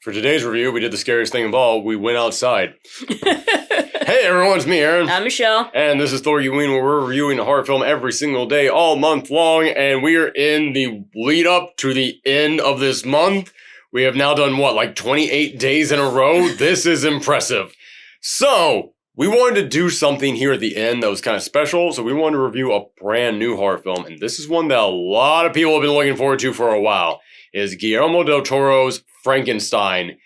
For today's review, we did the scariest thing of all. We went outside. Hey everyone, it's me, Aaron. I'm Michelle. And this is Thorgiween, where we're reviewing a horror film every single day, all month long. And we are in the lead up to the end of this month. We have now done, 28 days in a row? This is impressive. So, we wanted to do something here at the end that was kind of special. So we wanted to review a brand new horror film. And this is one that a lot of people have been looking forward to for a while. It is Guillermo Del Toro's Frankenstein.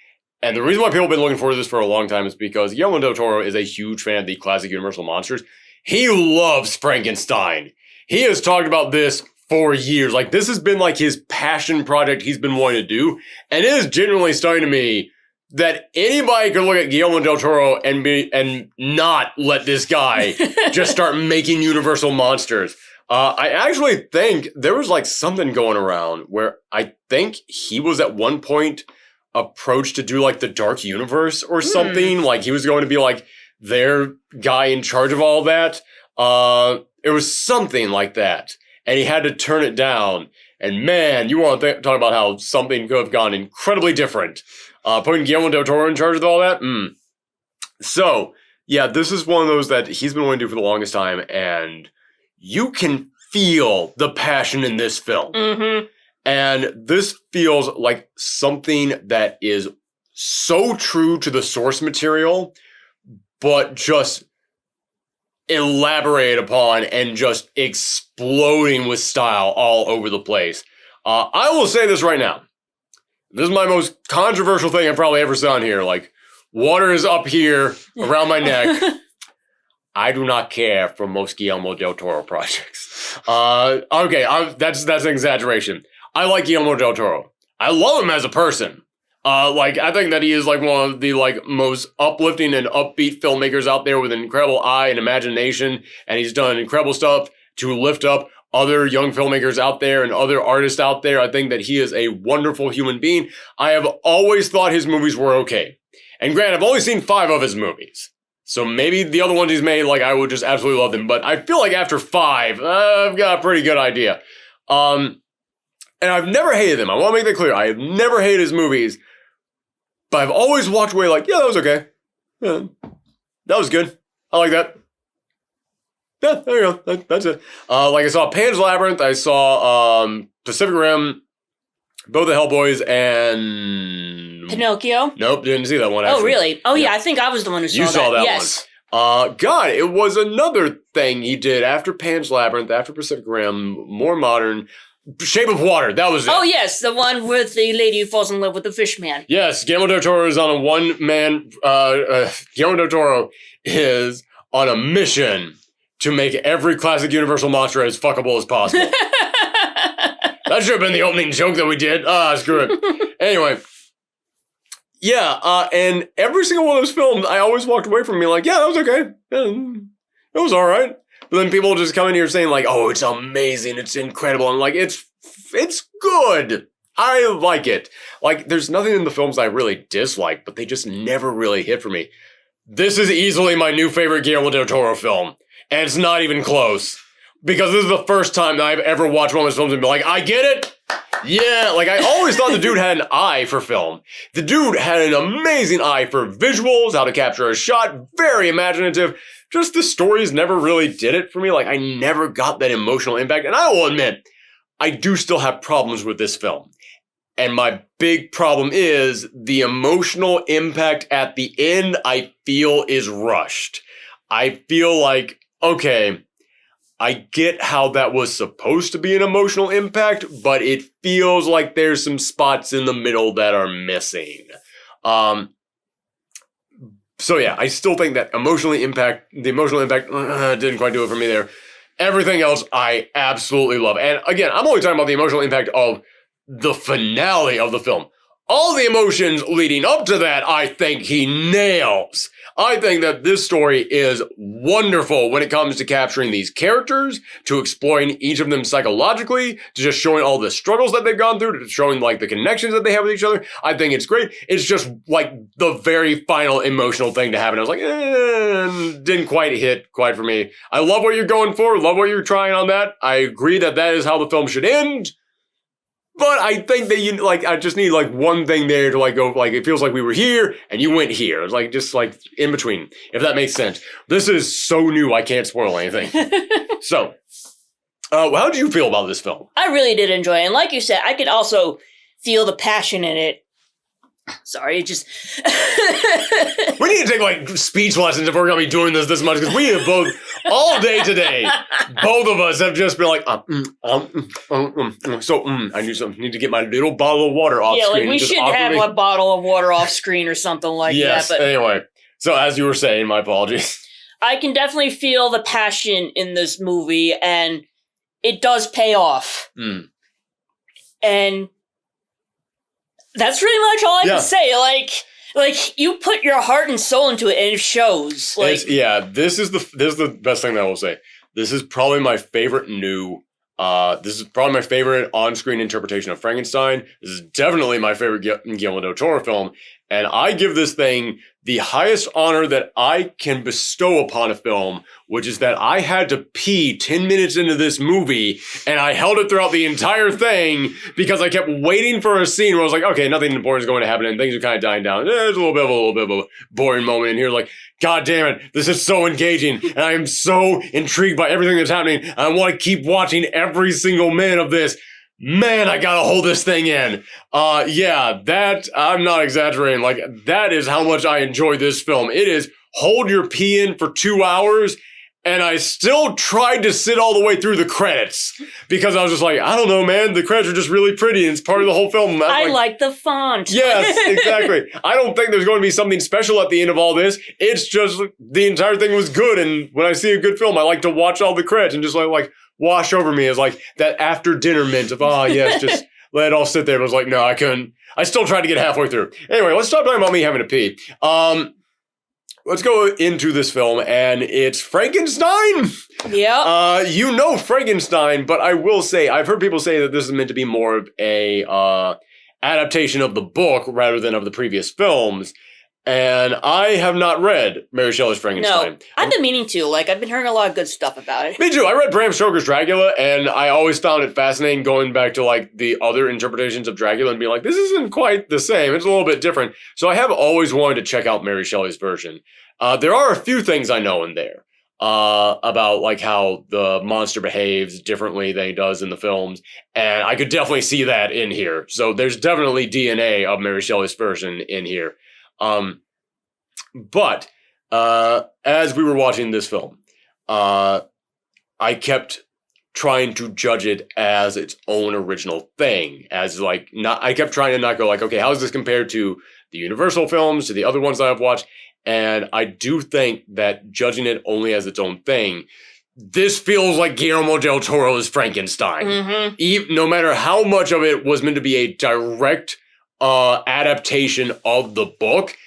And the reason why people have been looking forward to this for a long time is because Guillermo Del Toro is a huge fan of the classic Universal monsters. He loves Frankenstein. He has talked about this for years. This has been his passion project he's been wanting to do. And it is genuinely stunning to me that anybody could look at Guillermo Del Toro and not let this guy just start making Universal monsters. I actually think there was something going around where I think he was at one point approached to do the Dark Universe or something. He was going to be their guy in charge of all that. It was something like that. And he had to turn it down. And man, you want to talk about how something could have gone incredibly different. Putting Guillermo Del Toro in charge of all that? So, yeah, this is one of those that he's been wanting to do for the longest time. And you can feel the passion in this film. Mm-hmm. And this feels like something that is so true to the source material, but just elaborated upon and just exploding with style all over the place. I will say this right now. This is my most controversial thing I've probably ever said on here. Water is up here around my neck. I do not care for most Guillermo Del Toro projects. That's an exaggeration. I like Guillermo Del Toro. I love him as a person. I think that he is one of the most uplifting and upbeat filmmakers out there with an incredible eye and imagination, and he's done incredible stuff to lift up other young filmmakers out there and other artists out there. I think that he is a wonderful human being. I have always thought his movies were okay. And granted, I've only seen 5 of his movies. So maybe the other ones he's made, I would just absolutely love them. But I feel after 5, I've got a pretty good idea. And I've never hated them. I want to make that clear. I have never hated his movies. But I've always walked away yeah, that was okay. Yeah, that was good. I like that. Yeah, there you go. That's it. I saw Pan's Labyrinth. I saw Pacific Rim, both the Hellboys, and Pinocchio? Nope, didn't see that one, actually. Oh, really? Oh, yeah, I think I was the one who saw that. You saw that yes. one. God, it was another thing he did after Pan's Labyrinth, after Pacific Rim, more modern. Shape of Water, that was it. Oh, yes, the one with the lady who falls in love with the fish man. Yes, Guillermo del Toro is on a one-man... Guillermo del Toro is on a mission to make every classic Universal monster as fuckable as possible. That should have been the opening joke that we did. Screw it. Anyway. Yeah, and every single one of those films, I always walked away from being yeah, that was okay. Yeah, it was all right. But then people just come in here saying oh, it's amazing, it's incredible. And it's good. I like it. There's nothing in the films I really dislike, but they just never really hit for me. This is easily my new favorite Guillermo del Toro film. And it's not even close. Because this is the first time that I've ever watched one of his films and be I get it. Yeah, I always thought the dude had an eye for film. The dude had an amazing eye for visuals, how to capture a shot, very imaginative. Just the stories never really did it for me. I never got that emotional impact. And I will admit, I do still have problems with this film. And my big problem is the emotional impact at the end, I feel, is rushed. I feel okay, I get how that was supposed to be an emotional impact, but it feels like there's some spots in the middle that are missing. So yeah, I still think that the emotional impact didn't quite do it for me there. Everything else I absolutely love. And again, I'm only talking about the emotional impact of the finale of the film. All the emotions leading up to that, I think he nails. I think that this story is wonderful when it comes to capturing these characters, to exploring each of them psychologically, to just showing all the struggles that they've gone through, to showing the connections that they have with each other. I think it's great. It's just the very final emotional thing to happen. I was didn't quite hit for me. I love what you're going for, love what you're trying on that. I agree that is how the film should end. But I think that I just need like one thing there to like go, like, it feels like we were here and you went here. It's like, just like in between, if that makes sense. This is so new, I can't spoil anything. So, how did you feel about this film? I really did enjoy it. And like you said, I could also feel the passion in it. Sorry, it just... We need to take like speech lessons if we're going to be doing this much, because we have both, all day today, both of us have just been like, I need to get my little bottle of water off screen. Yeah, like we should have a bottle of water off screen or something like yes, that. But anyway. So as you were saying, my apologies. I can definitely feel the passion in this movie, and it does pay off. And that's pretty much all I can say. Like you put your heart and soul into it, and it shows. Like, this is the best thing that I will say. This is probably my favorite this is probably my favorite on-screen interpretation of Frankenstein. This is definitely my favorite Guillermo Del Toro film, and I give this thing the highest honor that I can bestow upon a film, which is that I had to pee 10 minutes into this movie, and I held it throughout the entire thing because I kept waiting for a scene where I was like, okay, nothing important is going to happen, and things are kind of dying down. There's a little bit of a boring moment in here, like, God damn it, this is so engaging, and I am so intrigued by everything that's happening, and I want to keep watching every single minute of this. Man, I gotta hold this thing in. That, I'm not exaggerating. Like, that is how much I enjoy this film. It is hold your pee in for 2 hours, and I still tried to sit all the way through the credits. Because I was just like, I don't know, man, the credits are just really pretty, and it's part of the whole film. I like the font. Yes, exactly. I don't think there's going to be something special at the end of all this. It's just, the entire thing was good, and when I see a good film, I like to watch all the credits and just like wash over me as like that after dinner mint of, yes, just let it all sit there. But I was like, no, I couldn't. I still tried to get halfway through. Anyway, let's stop talking about me having to pee. Let's go into this film, and it's Frankenstein. Yeah. You know Frankenstein, but I will say, I've heard people say that this is meant to be more of a adaptation of the book rather than of the previous films. And I have not read Mary Shelley's Frankenstein. No, I've been meaning to. Like, I've been hearing a lot of good stuff about it. Me too. I read Bram Stoker's Dracula, and I always found it fascinating going back to, like, the other interpretations of Dracula and being like, this isn't quite the same. It's a little bit different. So I have always wanted to check out Mary Shelley's version. There are a few things I know in there about, like, how the monster behaves differently than he does in the films. And I could definitely see that in here. So there's definitely DNA of Mary Shelley's version in here. But as we were watching this film, I kept trying to judge it as its own original thing. I kept trying to not go like, okay, how is this compared to the Universal films, to the other ones that I've watched? And I do think that judging it only as its own thing, this feels like Guillermo Del Toro's Frankenstein. Mm-hmm. No matter how much of it was meant to be a direct adaptation of the book,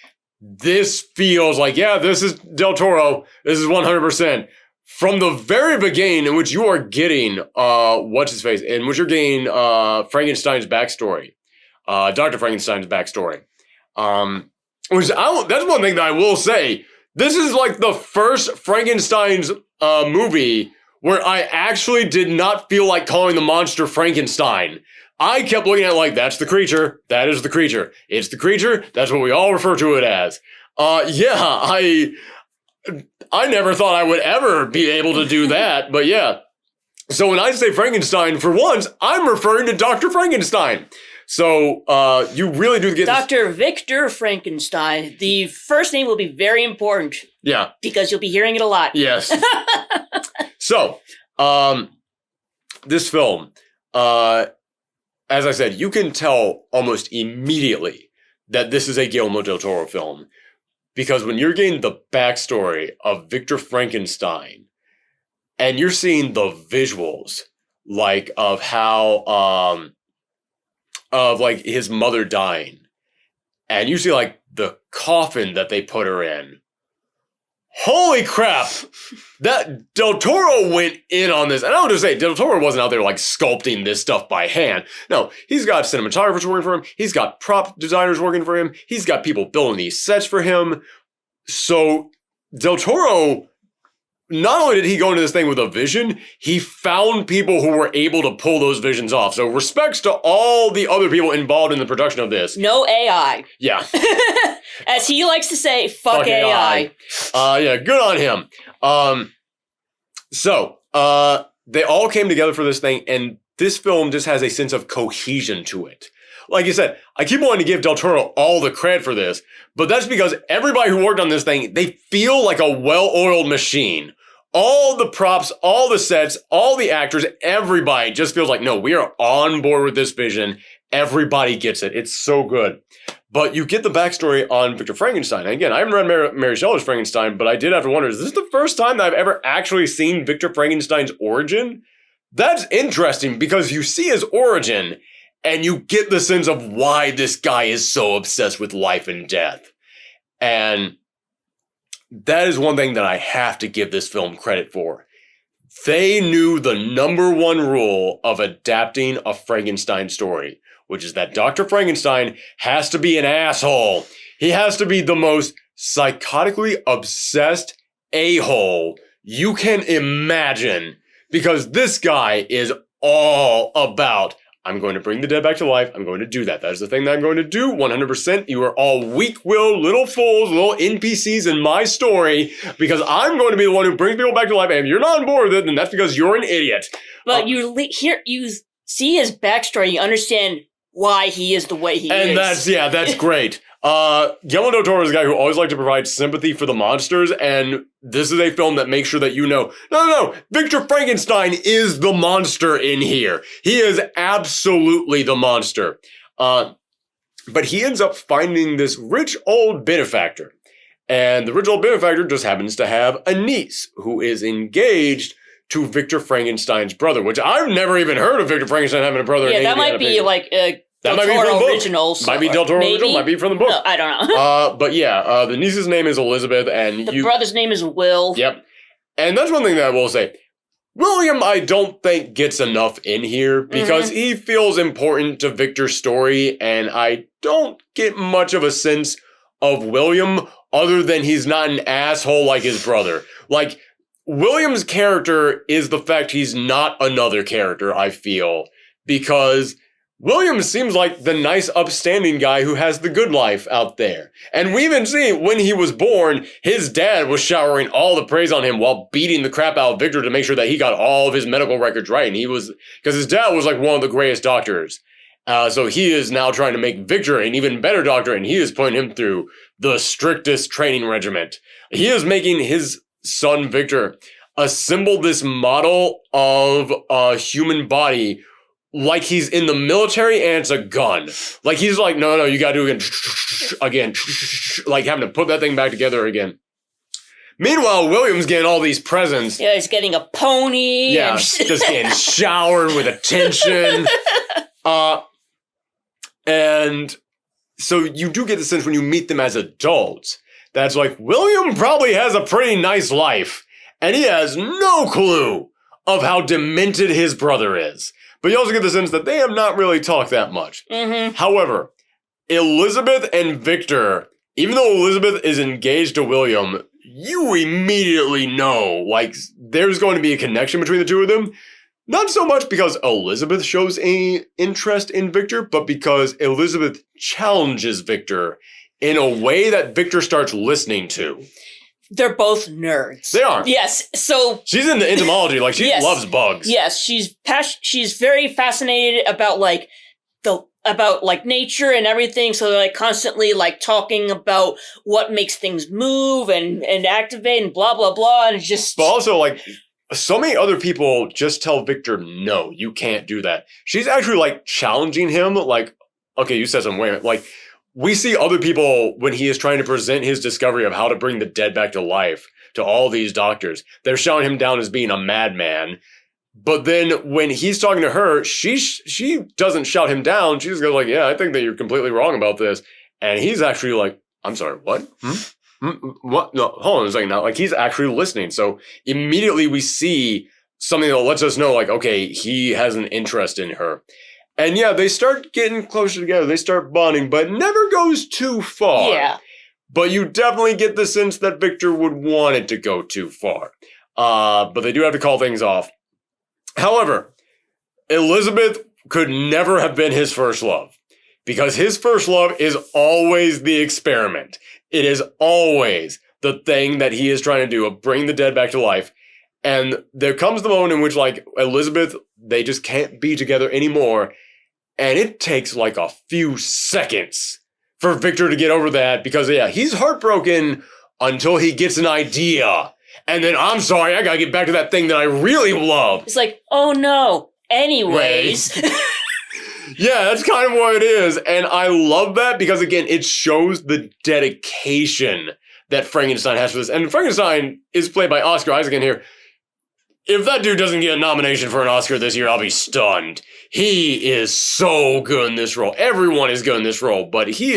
this feels like, this is Del Toro. This is 100%. From the very beginning, in which you are getting, what's-his-face, in which you're getting Frankenstein's backstory, Dr. Frankenstein's backstory. That's one thing that I will say. This is like the first Frankenstein's movie where I actually did not feel like calling the monster Frankenstein. I kept looking at it like, that's the creature. That is the creature. It's the creature. That's what we all refer to it as. I never thought I would ever be able to do that, but yeah. So when I say Frankenstein, for once, I'm referring to Dr. Frankenstein. So you really do get Dr. Victor Frankenstein. The first name will be very important. Yeah. Because you'll be hearing it a lot. Yes. So, this film, as I said, you can tell almost immediately that this is a Guillermo del Toro film. Because when you're getting the backstory of Victor Frankenstein, and you're seeing the visuals, like, of how, of, like, his mother dying, and you see, like, the coffin that they put her in. Holy crap! That Del Toro went in on this. And I want to say, Del Toro wasn't out there like sculpting this stuff by hand. No, he's got cinematographers working for him. He's got prop designers working for him. He's got people building these sets for him. So Del Toro not only did he go into this thing with a vision, he found people who were able to pull those visions off. So respects to all the other people involved in the production of this. No AI. Yeah. As he likes to say, fuck AI. Yeah, good on him. So they all came together for this thing, and this film just has a sense of cohesion to it. Like you said, I keep wanting to give Del Toro all the credit for this, but that's because everybody who worked on this thing, they feel like a well-oiled machine. All the props, all the sets, all the actors, everybody just feels like, no, we are on board with this vision. Everybody gets it. It's so good. But you get the backstory on Victor Frankenstein. And again, I haven't read Mary Shelley's Frankenstein, but I did have to wonder, is this the first time that I've ever actually seen Victor Frankenstein's origin? That's interesting because you see his origin and you get the sense of why this guy is so obsessed with life and death. And that is one thing that I have to give this film credit for. They knew the number one rule of adapting a Frankenstein story, which is that Dr. Frankenstein has to be an asshole. He has to be the most psychotically obsessed a-hole you can imagine, because this guy is all about, I'm going to bring the dead back to life. I'm going to do that. That is the thing that I'm going to do 100%. You are all weak-willed little fools, little NPCs in my story, because I'm going to be the one who brings people back to life. And if you're not on board with it, then that's because you're an idiot. But you see his backstory, you understand why he is the way he is. And that's great. Guillermo Del Toro is a guy who always liked to provide sympathy for the monsters, and this is a film that makes sure that you know, no, Victor Frankenstein is the monster in here. He is absolutely the monster. But he ends up finding this rich old benefactor, and the rich old benefactor just happens to have a niece who is engaged to Victor Frankenstein's brother, which I've never even heard of Victor Frankenstein having a brother. Yeah, that might be like that might be from the book. Might be Del Toro original, might be from the book. No, I don't know. But yeah, the niece's name is Elizabeth, and the brother's name is Will. Yep. And that's one thing that I will say. William, I don't think gets enough in here because he feels important to Victor's story, and I don't get much of a sense of William other than he's not an asshole like his brother. Like, William's character is the fact he's not another character, I feel, because William seems like the nice, upstanding guy who has the good life out there. And we even see when he was born, his dad was showering all the praise on him while beating the crap out of Victor to make sure that he got all of his medical records right. And because his dad was like one of the greatest doctors. So he is now trying to make Victor an even better doctor, and he is putting him through the strictest training regiment. He is making his son Victor assemble this model of a human body like he's in the military and it's a gun. Like he's like, no, you gotta do it again, like having to put that thing back together again. Meanwhile, William's getting all these presents. Yeah, he's getting a pony. Yeah, just getting showered with attention. And so you do get the sense when you meet them as adults, that's like, William probably has a pretty nice life. And he has no clue of how demented his brother is. But you also get the sense that they have not really talked that much. However, Elizabeth and Victor, even though Elizabeth is engaged to William, you immediately know, like, there's going to be a connection between the two of them. Not so much because Elizabeth shows any interest in Victor, but because Elizabeth challenges Victor in a way that Victor starts listening to. They're both nerds. They are. Yes. So she's into entomology. Like she loves bugs. Yes, she's very fascinated about nature and everything. So they're like constantly like talking about what makes things move and activate and blah blah blah. And it's just. But also like so many other people just tell Victor, no, you can't do that. She's actually like challenging him. Like, okay, you said something. Wait a minute. Like. We see other people when he is trying to present his discovery of how to bring the dead back to life to all these doctors. They're shouting him down as being a madman. But then when he's talking to her, she doesn't shout him down. She just goes like, yeah, I think that you're completely wrong about this. And he's actually like, I'm sorry, what? What? No, hold on a second now. Like he's actually listening. So immediately we see something that lets us know like, okay, he has an interest in her. And yeah, they start getting closer together. They start bonding, but it never goes too far. Yeah. But you definitely get the sense that Victor would want it to go too far. But they do have to call things off. However, Elizabeth could never have been his first love, because his first love is always the experiment. It is always the thing that he is trying to do of bring the dead back to life. And there comes the moment in which, like, Elizabeth, they just can't be together anymore. And it takes like a few seconds for Victor to get over that, because, yeah, he's heartbroken until he gets an idea. And then, I'm sorry, I gotta get back to that thing that I really love. It's like, oh no, anyways. Yeah, that's kind of what it is. And I love that because, again, it shows the dedication that Frankenstein has for this. And Frankenstein is played by Oscar Isaac in here. If that dude doesn't get a nomination for an Oscar this year, I'll be stunned. He is so good in this role. Everyone is good in this role, but he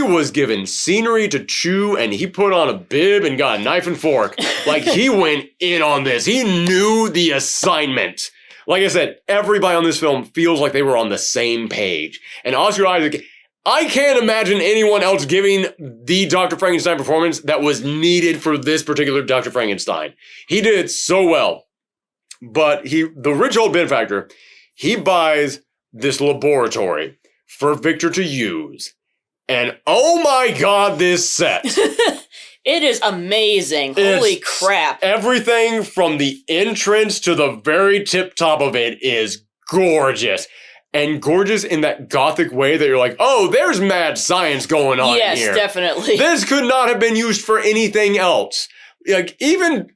was given scenery to chew, and he put on a bib and got a knife and fork. Like, he went in on this. He knew the assignment. Like I said, everybody on this film feels like they were on the same page. And Oscar Isaac, I can't imagine anyone else giving the Dr. Frankenstein performance that was needed for this particular Dr. Frankenstein. He did it so well. But the rich old benefactor, he buys this laboratory for Victor to use. And oh my God, this set. It is amazing. Holy crap. Everything from the entrance to the very tip top of it is gorgeous. And gorgeous in that gothic way that you're like, oh, there's mad science going on here. Yes, definitely. This could not have been used for anything else. Like, even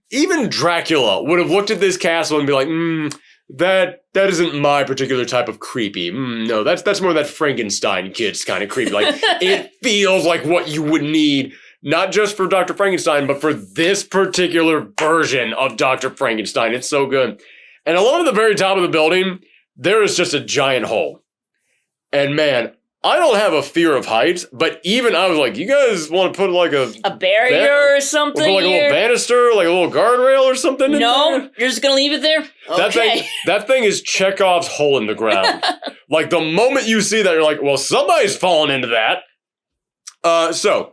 Dracula would have looked at this castle and be like, that isn't my particular type of creepy. No, that's more that Frankenstein kid's kind of creepy. Like, it feels like what you would need, not just for Dr. Frankenstein, but for this particular version of Dr. Frankenstein. It's so good. And along the very top of the building, there is just a giant hole. And man, I don't have a fear of heights, but even I was like, you guys want to put like a barrier or something? Or put like a little banister, like a little guardrail or something? No, you're just going to leave it there? Okay. That thing is Chekhov's hole in the ground. Like, the moment you see that, you're like, well, somebody's fallen into that. So,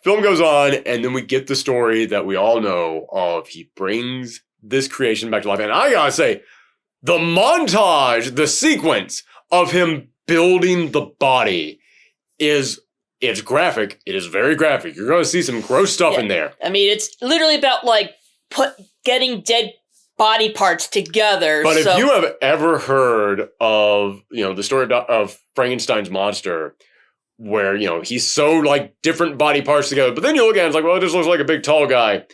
film goes on, and then we get the story that we all know of he brings this creation back to life. And I gotta say, the montage, the sequence of him building the body it's graphic. It is very graphic. You're going to see some gross stuff in there. I mean, it's literally about, like, getting dead body parts together. But if you have ever heard of, the story of Frankenstein's monster, where, he's so, like, different body parts together, but then you look at it and it's like, well, it just looks like a big tall guy.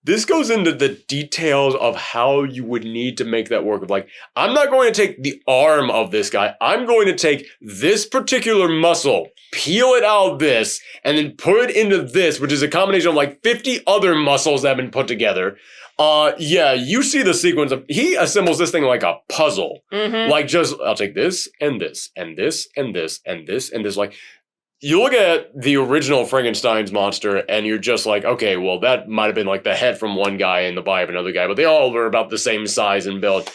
This goes into the details of how you would need to make that work. Of like, I'm not going to take the arm of this guy. I'm going to take this particular muscle, peel it out of this, and then put it into this, which is a combination of like 50 other muscles that have been put together. You see the sequence of, he assembles this thing like a puzzle. Mm-hmm. Like, just, I'll take this, and this, and this, and this, and this, and this, like, you look at the original Frankenstein's monster, and you're just like, okay, well, that might have been like the head from one guy and the body of another guy, but they all were about the same size and build.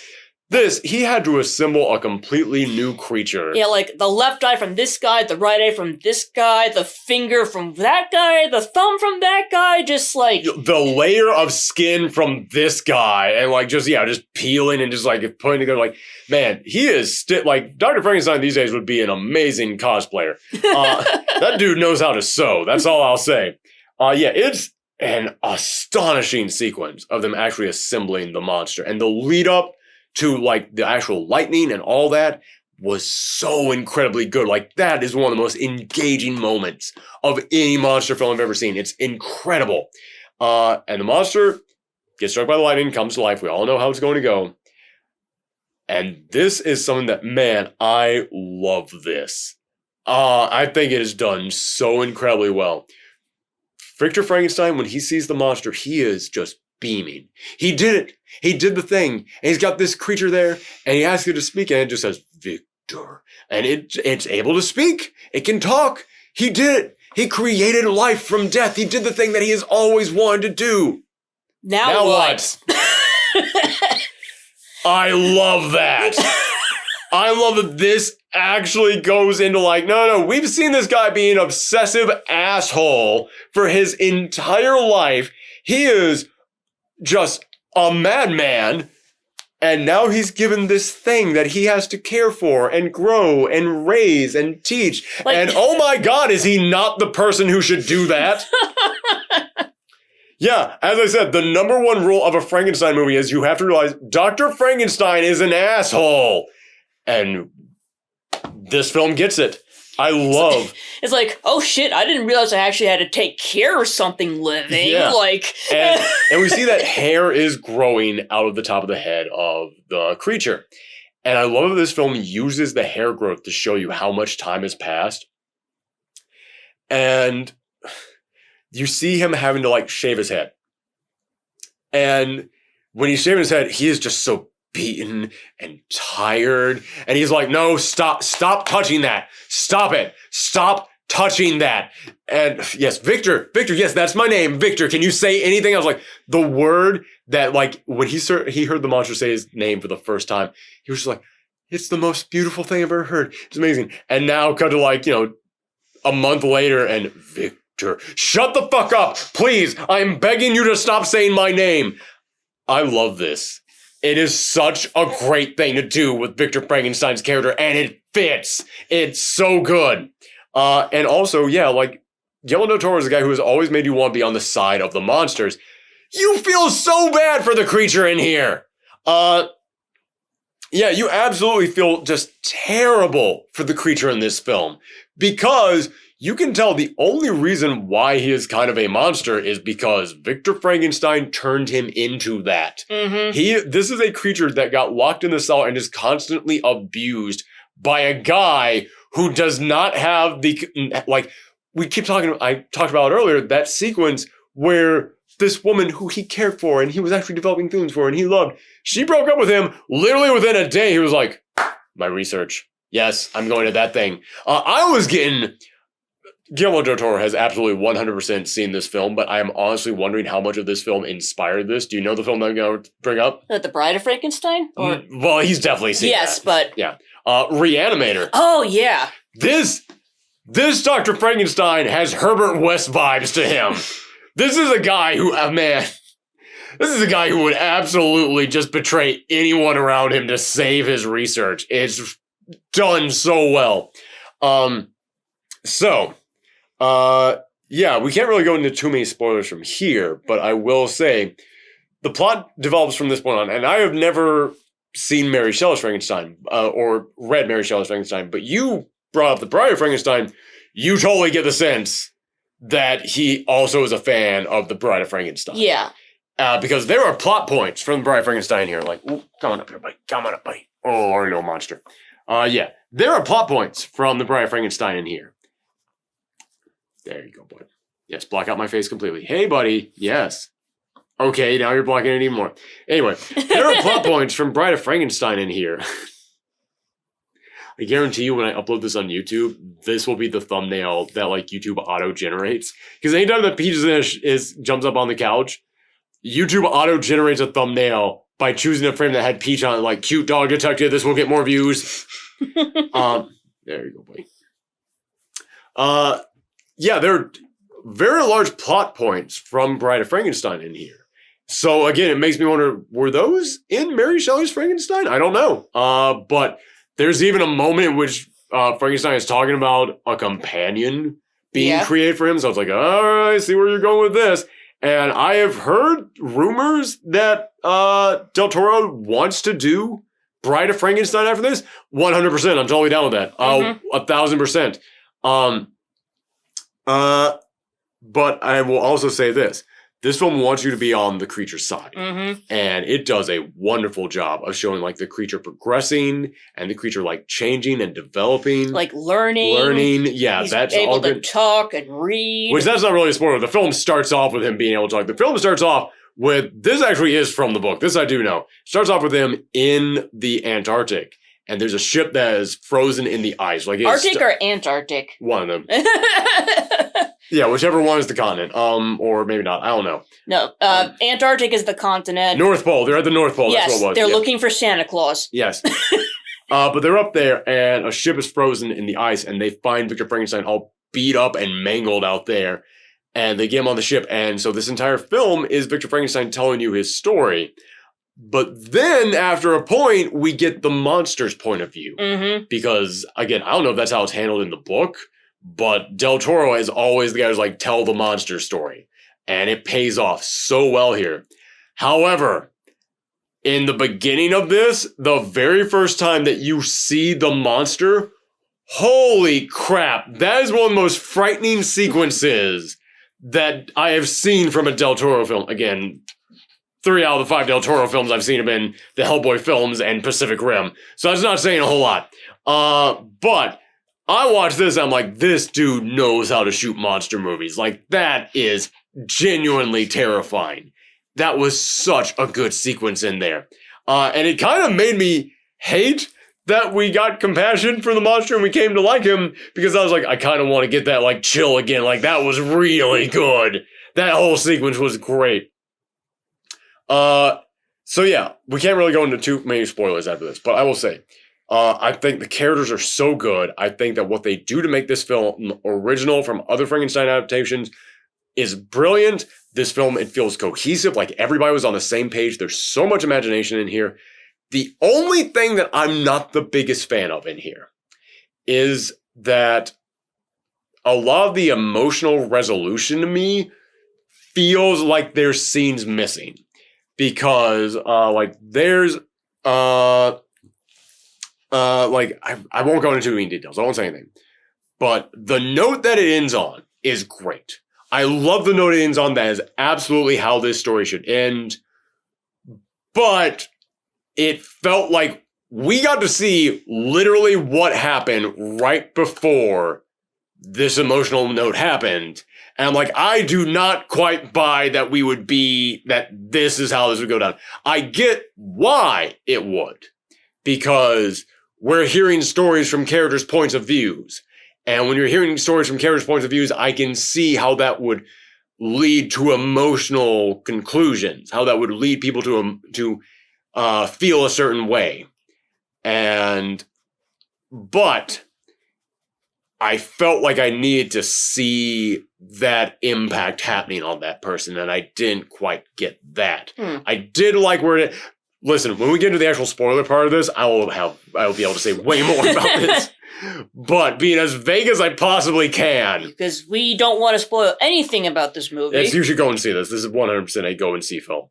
This, he had to assemble a completely new creature. Yeah, like the left eye from this guy, the right eye from this guy, the finger from that guy, the thumb from that guy, just like... The layer of skin from this guy, and like just peeling and just like putting together, like, man, he is like, Dr. Frankenstein these days would be an amazing cosplayer. That dude knows how to sew, that's all I'll say. It's an astonishing sequence of them actually assembling the monster, and the lead up to like the actual lightning and all that was so incredibly good. Like, that is one of the most engaging moments of any monster film I've ever seen. It's incredible. And the monster gets struck by the lightning, comes to life. We all know how it's going to go. And this is something that, man, I love this. I think it is done so incredibly well. Victor Frankenstein, when he sees the monster, he is just beaming. He did it. He did the thing. And he's got this creature there, and he asks it to speak, and it just says, Victor. And it's able to speak. It can talk. He did it. He created life from death. He did the thing that he has always wanted to do. Now what? I love that. I love that this actually goes into like, no, we've seen this guy be an obsessive asshole for his entire life. He is just a madman. And now he's given this thing that he has to care for and grow and raise and teach. Like, and oh my God, is he not the person who should do that? Yeah, as I said, the number one rule of a Frankenstein movie is you have to realize Dr. Frankenstein is an asshole. And this film gets it. I love. It's like, oh shit, I didn't realize I actually had to take care of something living. Yeah. Like, and we see that hair is growing out of the top of the head of the creature. And I love that this film uses the hair growth to show you how much time has passed. And you see him having to like shave his head. And when he's shaving his head, he is just so beaten and tired. And he's like, no, stop touching that. Stop it. Stop touching that. And yes, Victor, yes, that's my name. Victor, can you say anything? I was like, the word that like, when he heard the monster say his name for the first time, he was just like, it's the most beautiful thing I've ever heard. It's amazing. And now cut to like, a month later and Victor, shut the fuck up. Please. I'm begging you to stop saying my name. I love this. It is such a great thing to do with Victor Frankenstein's character, and it fits. It's so good. And also, yeah, like, Guillermo Del Toro is a guy who has always made you want to be on the side of the monsters. You feel so bad for the creature in here. Yeah, you absolutely feel just terrible for the creature in this film. Because you can tell the only reason why he is kind of a monster is because Victor Frankenstein turned him into that. Mm-hmm. This is a creature that got locked in the cellar and is constantly abused by a guy who does not have the, like, I talked about earlier, that sequence where this woman who he cared for and he was actually developing feelings for and he loved, she broke up with him literally within a day. He was like, my research. Yes, I'm going to that thing. Guillermo Del Toro has absolutely 100% seen this film, but I am honestly wondering how much of this film inspired this. Do you know the film that I'm going to bring up? The Bride of Frankenstein? Or well, he's definitely seen yes, that. But... yeah. Reanimator. Oh, yeah. This Dr. Frankenstein has Herbert West vibes to him. This is a guy who, this is a guy who would absolutely just betray anyone around him to save his research. It's done so well. Yeah, we can't really go into too many spoilers from here, but I will say the plot develops from this point on, and I have never seen Mary Shelley's Frankenstein, or read Mary Shelley's Frankenstein, but you brought up The Bride of Frankenstein, you totally get the sense that he also is a fan of The Bride of Frankenstein. Yeah. Because there are plot points from The Bride of Frankenstein here, like, ooh, come on up here, buddy, come on up, buddy. Oh, or no monster. Yeah, there are plot points from The Bride of Frankenstein in here. There you go, bud. Yes, block out my face completely. Hey, buddy. Yes. Okay, now you're blocking it even more. Anyway, there are plot points from Bride of Frankenstein in here. I guarantee you when I upload this on YouTube, this will be the thumbnail that like YouTube auto-generates. Because anytime that Peach jumps up on the couch, YouTube auto-generates a thumbnail by choosing a frame that had Peach on it, like, cute dog detective, this will get more views. There you go, buddy. Yeah, there are very large plot points from Bride of Frankenstein in here. So again, it makes me wonder, were those in Mary Shelley's Frankenstein? I don't know. But there's even a moment in which Frankenstein is talking about a companion being created for him. So I was like, all right, I see where you're going with this. And I have heard rumors that Del Toro wants to do Bride of Frankenstein after this. 100%. I'm totally down with that. 1,000%. But I will also say this. This film wants you to be on the creature's side. Mm-hmm. And it does a wonderful job of showing like the creature progressing and the creature like changing and developing. Like learning. Yeah, he's that's able all good. to talk and read. Which that's not really a spoiler. The film starts off with him being able to talk. The film starts off with, this actually is from the book. This I do know. Starts off with him in the Antarctic. And there's a ship that is frozen in the ice. Like Arctic or Antarctic? One of them. Yeah, whichever one is the continent. Or maybe not. I don't know. No, Antarctic is the continent. North Pole. They're at the North Pole. Yes, that's what it was. They're looking for Santa Claus. Yes. But they're up there, and a ship is frozen in the ice, and they find Victor Frankenstein all beat up and mangled out there. And they get him on the ship. And so this entire film is Victor Frankenstein telling you his story. But then, after a point, we get the monster's point of view. Mm-hmm. Because, again, I don't know if that's how it's handled in the book, but Del Toro is always the guy who's like, tell the monster story. And it pays off so well here. However, in the beginning of this, the very first time that you see the monster, holy crap, that is one of the most frightening sequences that I have seen from a Del Toro film. Again, 3 out of the 5 Del Toro films I've seen have been the Hellboy films and Pacific Rim. So that's not saying a whole lot. But I watched this, I'm like, this dude knows how to shoot monster movies. Like, that is genuinely terrifying. That was such a good sequence in there. And it kind of made me hate that we got compassion for the monster and we came to like him, because I was like, I kind of want to get that, like, chill again. Like, that was really good. That whole sequence was great. So yeah, we can't really go into too many spoilers after this, but I will say, I think the characters are so good. I think that what they do to make this film original from other Frankenstein adaptations is brilliant. This film, it feels cohesive, like everybody was on the same page. There's so much imagination in here. The only thing that I'm not the biggest fan of in here is that a lot of the emotional resolution to me feels like there's scenes missing. Because, there's, I won't go into any details. I won't say anything. But the note that it ends on is great. I love the note it ends on. That is absolutely how this story should end. But it felt like we got to see literally what happened right before this emotional note happened. And I'm like, I do not quite buy that that this is how this would go down. I get why it would. Because we're hearing stories from characters' points of views. And when you're hearing stories from characters' points of views, I can see how that would lead to emotional conclusions. How that would lead people to feel a certain way. But I felt like I needed to see that impact happening on that person, and I didn't quite get that. I did like where it... Listen, when we get into the actual spoiler part of this, I will be able to say way more about this. But being as vague as I possibly can... Because we don't want to spoil anything about this movie. Yes, you should go and see this. This is 100% a go and see film.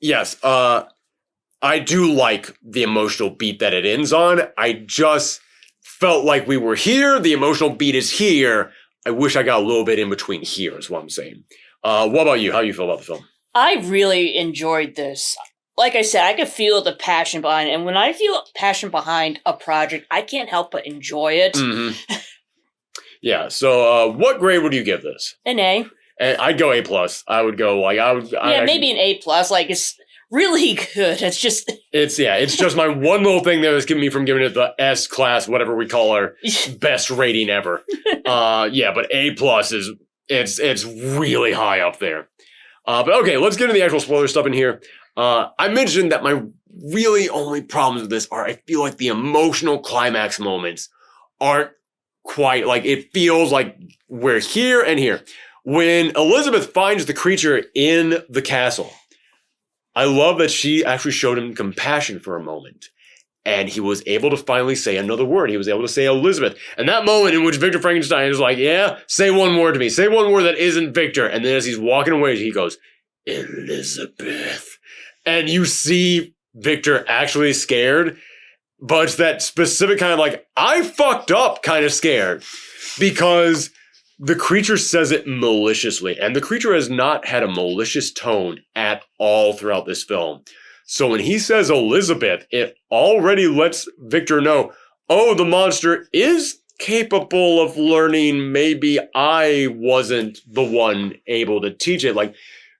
Yes, I do like the emotional beat that it ends on. I just felt like we were here. The emotional beat is here. I wish I got a little bit in between here, is what I'm saying. What about you? How do you feel about the film? I really enjoyed this. Like I said, I could feel the passion behind it. And when I feel passion behind a project, I can't help but enjoy it. Mm-hmm. Yeah, so what grade would you give this? An A. I'd go A+. I would go, maybe an A+. Like, it's really good. It's just... It's just my one little thing that was keeping me from giving it the S class, whatever we call our best rating ever. But A+ it's really high up there. But okay, let's get into the actual spoiler stuff in here. I mentioned that my really only problems with this are I feel like the emotional climax moments aren't quite, like, it feels like we're here and here. When Elizabeth finds the creature in the castle, I love that she actually showed him compassion for a moment. And he was able to finally say another word. He was able to say Elizabeth. And that moment in which Victor Frankenstein is like, yeah, say one word to me. Say one word that isn't Victor. And then as he's walking away, he goes, Elizabeth. And you see Victor actually scared. But it's that specific kind of like, I fucked up kind of scared. Because the creature says it maliciously. And the creature has not had a malicious tone at all throughout this film. So when he says Elizabeth, it already lets Victor know, oh, the monster is capable of learning. Maybe I wasn't the one able to teach it. Like,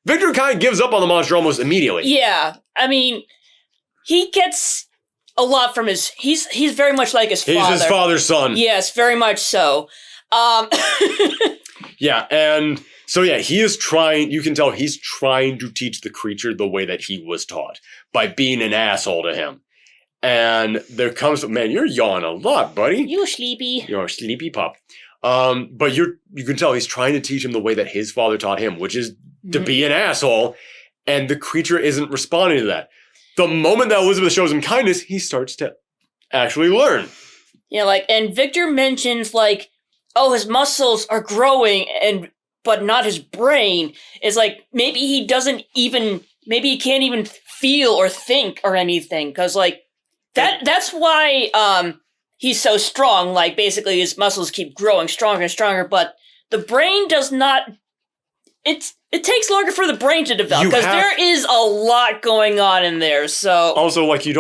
Victor kind of gives up on the monster almost immediately. Yeah. I mean, he gets a lot from he's very much like his father. He's his father's son. Yes, very much so. Yeah, and... So yeah, he is trying, you can tell he's trying to teach the creature the way that he was taught, by being an asshole to him. And there comes, man, you're yawning a lot, buddy. You sleepy. You're a sleepy pup. But you can tell he's trying to teach him the way that his father taught him, which is to be an asshole. And the creature isn't responding to that. The moment that Elizabeth shows him kindness, he starts to actually learn. Yeah, like, and Victor mentions, like, oh, his muscles are growing, but not his brain. It's like, maybe he can't even feel or think or anything. Because, like, that's why he's so strong. Like, basically, his muscles keep growing stronger and stronger, but the brain does not... It takes longer for the brain to develop, because there is a lot going on in there, so... Also, like, you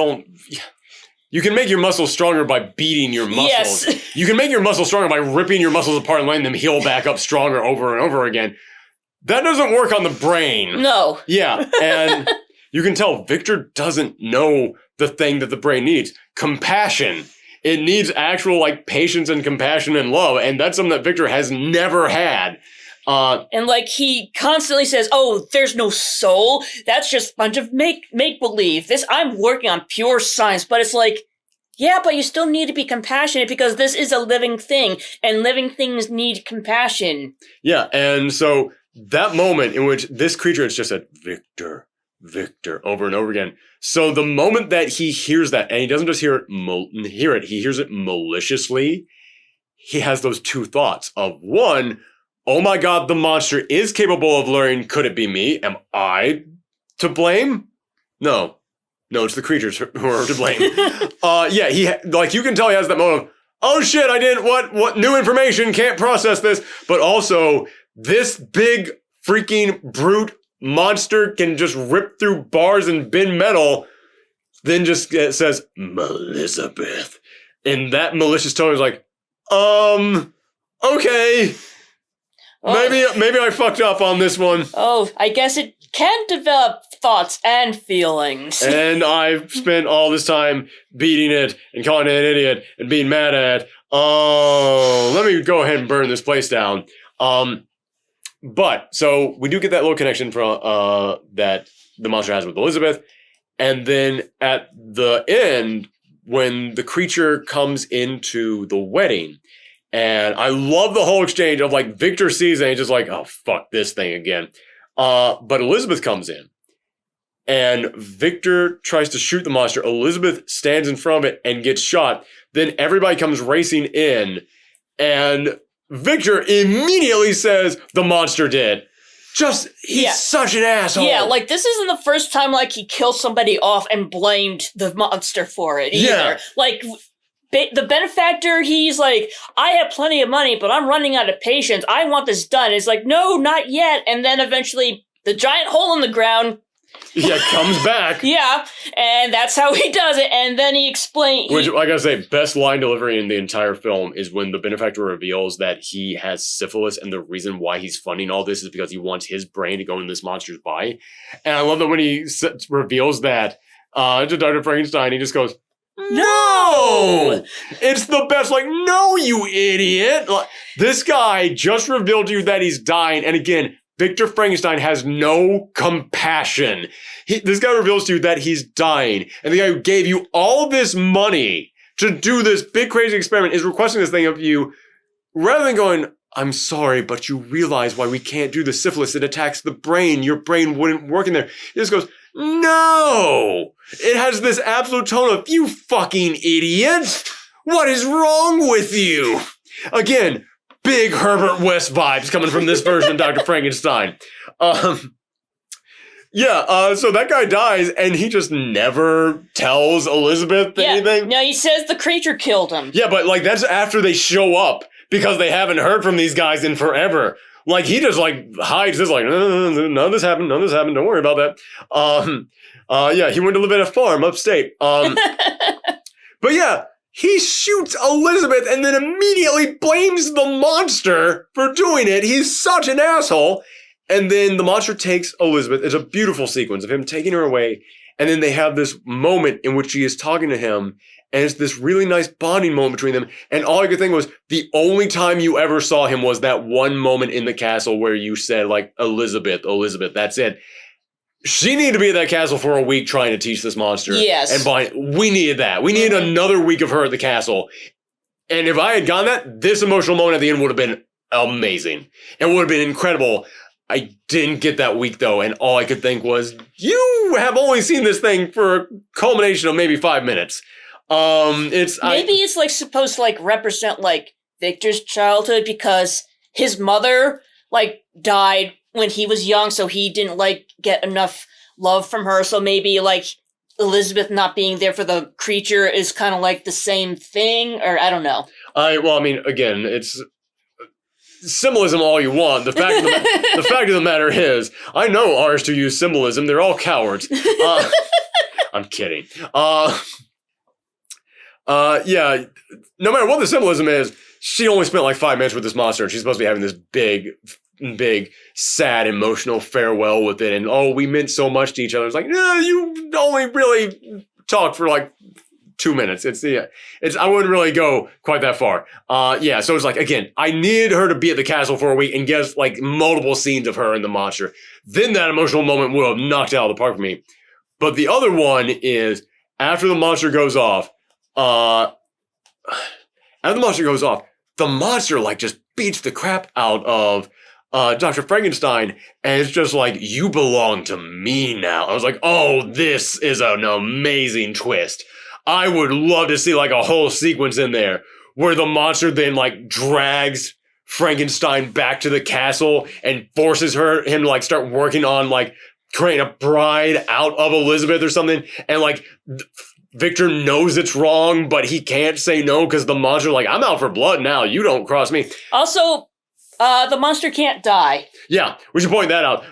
can make your muscles stronger by beating your muscles. Yes. You can make your muscles stronger by ripping your muscles apart and letting them heal back up stronger over and over again. That doesn't work on the brain. No. Yeah, and you can tell Victor doesn't know the thing that the brain needs. Compassion. It needs actual, like, patience and compassion and love, and that's something that Victor has never had. And, like, he constantly says, oh, there's no soul. That's just a bunch of make-believe. I'm working on pure science. But it's like, yeah, but you still need to be compassionate because this is a living thing. And living things need compassion. Yeah, and so that moment in which this creature has just said, Victor, Victor, over and over again. So the moment that he hears that, and he doesn't just hear it, he hears it maliciously, he has those two thoughts of, one, oh my God, the monster is capable of learning. Could it be me? Am I to blame? No, it's the creatures who are to blame. Yeah, you can tell he has that moment of, oh shit, I didn't, what new information, can't process this. But also, this big freaking brute monster can just rip through bars and bend metal, then just says, Elizabeth. And that malicious tone is like, okay. Oh. Maybe I fucked up on this one. Oh, I guess it can develop thoughts and feelings. And I've spent all this time beating it and calling it an idiot and being mad at it. Oh, let me go ahead and burn this place down. But, so we do get that little connection from that the monster has with Elizabeth. And then at the end, when the creature comes into the wedding, and I love the whole exchange of, like, Victor sees it and he's just like, oh, fuck this thing again. But Elizabeth comes in. And Victor tries to shoot the monster. Elizabeth stands in front of it and gets shot. Then everybody comes racing in. And Victor immediately says the monster did. He's such an asshole. Yeah, like, this isn't the first time, like, he killed somebody off and blamed the monster for it either. Yeah. Like... the benefactor, he's like, I have plenty of money, but I'm running out of patience. I want this done. It's like, no, not yet. And then eventually, the giant hole in the ground... Yeah, comes back. Yeah, and that's how he does it. And then he explains... Which, like I say, best line delivery in the entire film is when the benefactor reveals that he has syphilis, and the reason why he's funding all this is because he wants his brain to go in this monster's body. And I love that when he reveals that to Dr. Frankenstein, he just goes... No! It's the best, like, no, you idiot! Like, this guy just revealed to you that he's dying, and again, Victor Frankenstein has no compassion. This guy reveals to you that he's dying, and the guy who gave you all this money to do this big crazy experiment is requesting this thing of you, rather than going, I'm sorry, but you realize why we can't do the syphilis. It attacks the brain. Your brain wouldn't work in there. He just goes, no! It has this absolute tone of, you fucking idiot! What is wrong with you? Again, big Herbert West vibes coming from this version of Dr. Frankenstein. So that guy dies, and he just never tells Elizabeth anything. No, he says the creature killed him. Yeah, but, like, that's after they show up, because they haven't heard from these guys in forever. Like, he just, like, hides this, like, none of this happened, don't worry about that. He went to live at a farm upstate. But yeah, he shoots Elizabeth and then immediately blames the monster for doing it. He's such an asshole. And then the monster takes Elizabeth. It's a beautiful sequence of him taking her away. And then they have this moment in which she is talking to him. And it's this really nice bonding moment between them. And all I could think was, the only time you ever saw him was that one moment in the castle where you said, like, Elizabeth, that's it. She needed to be at that castle for a week trying to teach this monster. Yes. And we needed that. We needed another week of her at the castle. And if I had gotten that, this emotional moment at the end would have been amazing. It would have been incredible. I didn't get that week, though, and all I could think was, you have only seen this thing for a culmination of maybe 5 minutes. It's like supposed to like represent like Victor's childhood because his mother like died when he was young, so he didn't like get enough love from her. So maybe like Elizabeth not being there for the creature is kind of like the same thing, or I don't know. Again, it's symbolism all you want. The fact of the matter is, I know artists who use symbolism. They're all cowards. I'm kidding. Yeah, no matter what the symbolism is, she only spent like 5 minutes with this monster, and she's supposed to be having this big, sad, emotional farewell with it, and we meant so much to each other. It's like, no, you only really talked for like 2 minutes. I wouldn't really go quite that far. So it's like, again, I needed her to be at the castle for a week and get like multiple scenes of her and the monster. Then that emotional moment would have knocked it out of the park for me. But the other one is after the monster goes off, the monster like just beats the crap out of Dr. Frankenstein, and it's just like, you belong to me now. I was like, oh, this is an amazing twist. I would love to see like a whole sequence in there where the monster then like drags Frankenstein back to the castle and forces him to like start working on like creating a bride out of Elizabeth or something, and like Victor knows it's wrong, but he can't say no because the monster like, I'm out for blood now. You don't cross me. Also, the monster can't die. Yeah, we should point that out.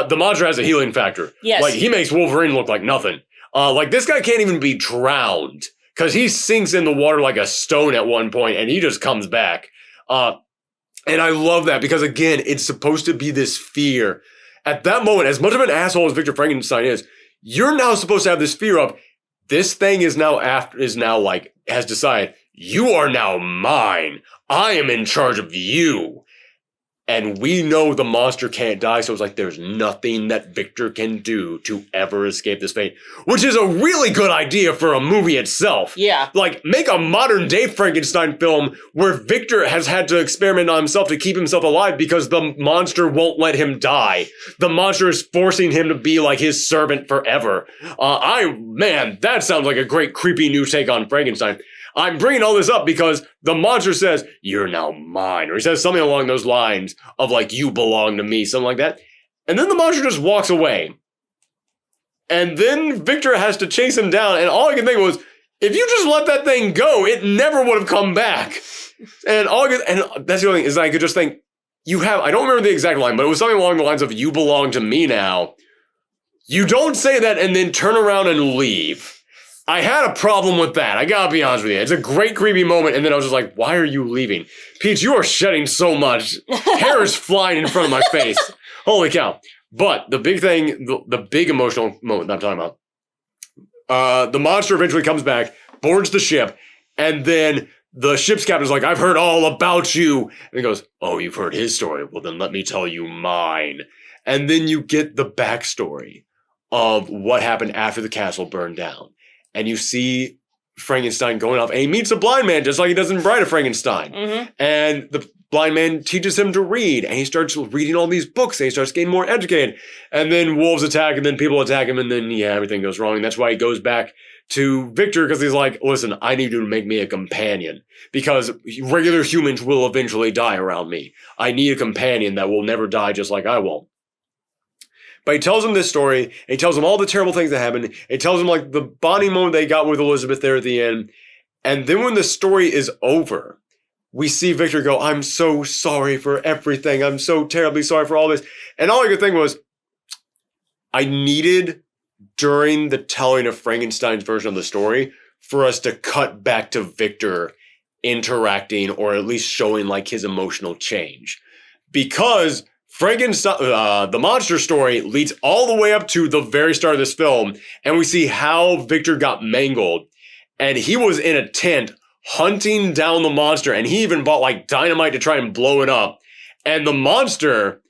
The monster has a healing factor. Yes. Like, he makes Wolverine look like nothing. Like, this guy can't even be drowned because he sinks in the water like a stone at one point and he just comes back. And I love that because, again, it's supposed to be this fear. At that moment, as much of an asshole as Victor Frankenstein is, you're now supposed to have this fear of, this thing has decided, you are now mine. I am in charge of you. And we know the monster can't die, so it's like there's nothing that Victor can do to ever escape this fate. Which is a really good idea for a movie itself. Yeah. Like, make a modern-day Frankenstein film where Victor has had to experiment on himself to keep himself alive because the monster won't let him die. The monster is forcing him to be like his servant forever. That sounds like a great creepy new take on Frankenstein. I'm bringing all this up because the monster says, you're now mine. Or he says something along those lines of like, you belong to me, something like that. And then the monster just walks away. And then Victor has to chase him down. And all I can think was, if you just let that thing go, it never would have come back. And that's the only thing is I could just think, I don't remember the exact line, but it was something along the lines of, you belong to me now. You don't say that and then turn around and leave. I had a problem with that. I gotta be honest with you. It's a great creepy moment, and then I was just like, why are you leaving? Peach, you are shedding so much. Hair is flying in front of my face. Holy cow. But the big thing, the big emotional moment that I'm talking about, the monster eventually comes back, boards the ship, and then the ship's captain's like, I've heard all about you. And he goes, oh, you've heard his story? Well, then let me tell you mine. And then you get the backstory of what happened after the castle burned down. And you see Frankenstein going off, and he meets a blind man just like he does in Bride of Frankenstein. Mm-hmm. And the blind man teaches him to read, and he starts reading all these books, and he starts getting more educated. And then wolves attack, and then people attack him, and then, everything goes wrong. And that's why he goes back to Victor, because he's like, listen, I need you to make me a companion, because regular humans will eventually die around me. I need a companion that will never die just like I won't. But he tells him this story, and he tells him all the terrible things that happened. He tells him like the bonding moment they got with Elizabeth there at the end. And then when the story is over, we see Victor go, I'm so sorry for everything. I'm so terribly sorry for all this. And all I could think was, I needed, during the telling of Frankenstein's version of the story, for us to cut back to Victor interacting or at least showing like his emotional change. Because Frankenstein, the monster story leads all the way up to the very start of this film, and we see how Victor got mangled, and he was in a tent hunting down the monster, and he even bought like dynamite to try and blow it up, and the monster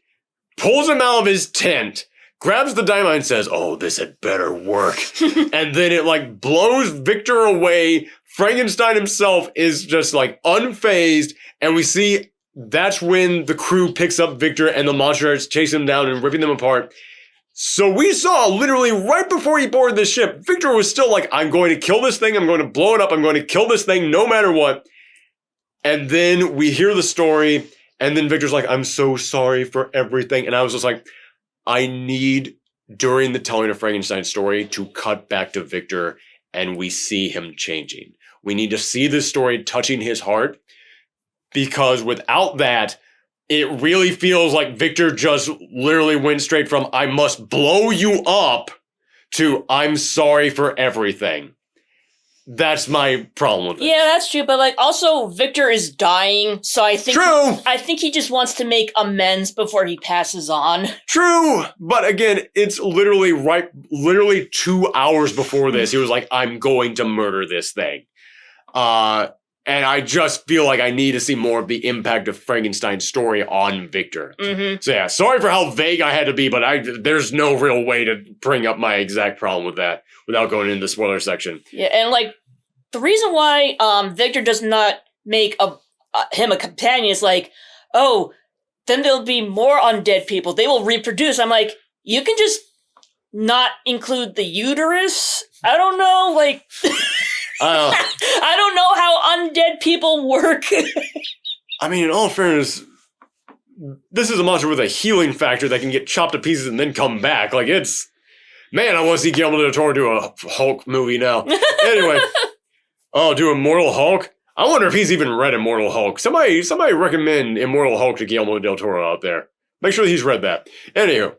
pulls him out of his tent, grabs the dynamite and says, "Oh, this had better work." And then it like blows Victor away. Frankenstein himself is just like unfazed. And we see that's when the crew picks up Victor and the monster is chasing him down and ripping them apart. So we saw literally right before he boarded this ship, Victor was still like, I'm going to kill this thing. I'm going to blow it up. I'm going to kill this thing no matter what. And then we hear the story. And then Victor's like, I'm so sorry for everything. And I was just like, I need, during the telling of Frankenstein's story, to cut back to Victor and we see him changing. We need to see this story touching his heart, because without that, it really feels like Victor just literally went straight from, I must blow you up, to I'm sorry for everything. That's my problem with it. Yeah, that's true. But like, also, Victor is dying, so I think I think he just wants to make amends before he passes on. True, but again, it's literally 2 hours before this, he was like, I'm going to murder this thing. And I just feel like I need to see more of the impact of Frankenstein's story on Victor. Mm-hmm. So yeah, sorry for how vague I had to be, but there's no real way to bring up my exact problem with that without going into the spoiler section. Yeah, and like, the reason why Victor does not make him a companion is like, oh, then there'll be more undead people. They will reproduce. I'm like, you can just not include the uterus? I don't know, like... I don't know how undead people work. I mean, in all fairness, this is a monster with a healing factor that can get chopped to pieces and then come back. Like, it's... Man, I want to see Guillermo Del Toro do a Hulk movie now. Anyway. Oh, do Immortal Hulk? I wonder if he's even read Immortal Hulk. Somebody recommend Immortal Hulk to Guillermo Del Toro out there. Make sure he's read that. Anywho,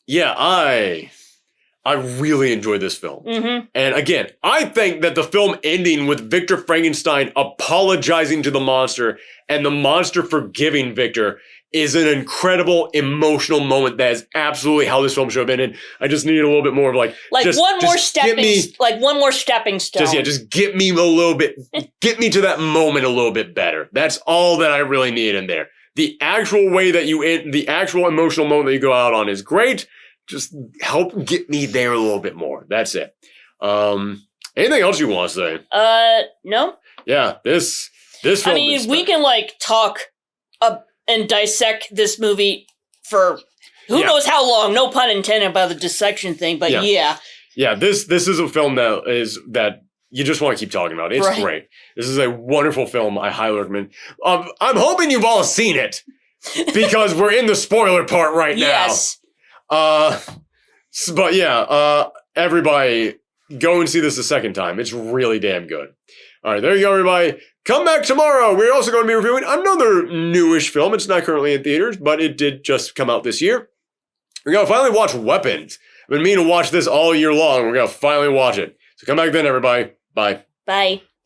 yeah, I really enjoyed this film. Mm-hmm. And again, I think that the film ending with Victor Frankenstein apologizing to the monster and the monster forgiving Victor is an incredible emotional moment. That is absolutely how this film should have been. And I just needed a little bit more of like one more stepping stone. Just get me a little bit, get me to that moment a little bit better. That's all that I really need in there. The actual way that you end, the actual emotional moment that you go out on is great. Just help get me there a little bit more. That's it. Anything else you want to say? No. Yeah, this film. I mean, we can like talk and dissect this movie for who knows how long. No pun intended about the dissection thing, but yeah. Yeah, this is a film that you just want to keep talking about. It's great. This is a wonderful film. I highly recommend. I'm hoping you've all seen it because we're in the spoiler part right now. Yes. But yeah, everybody go and see this a second time. It's really damn good. All right, there you go, everybody. Come back tomorrow. We're also going to be reviewing another newish film. It's not currently in theaters, but it did just come out this year. We're going to finally watch Weapons. I've been meaning to watch this all year long. We're going to finally watch it. So come back then, everybody. Bye. Bye.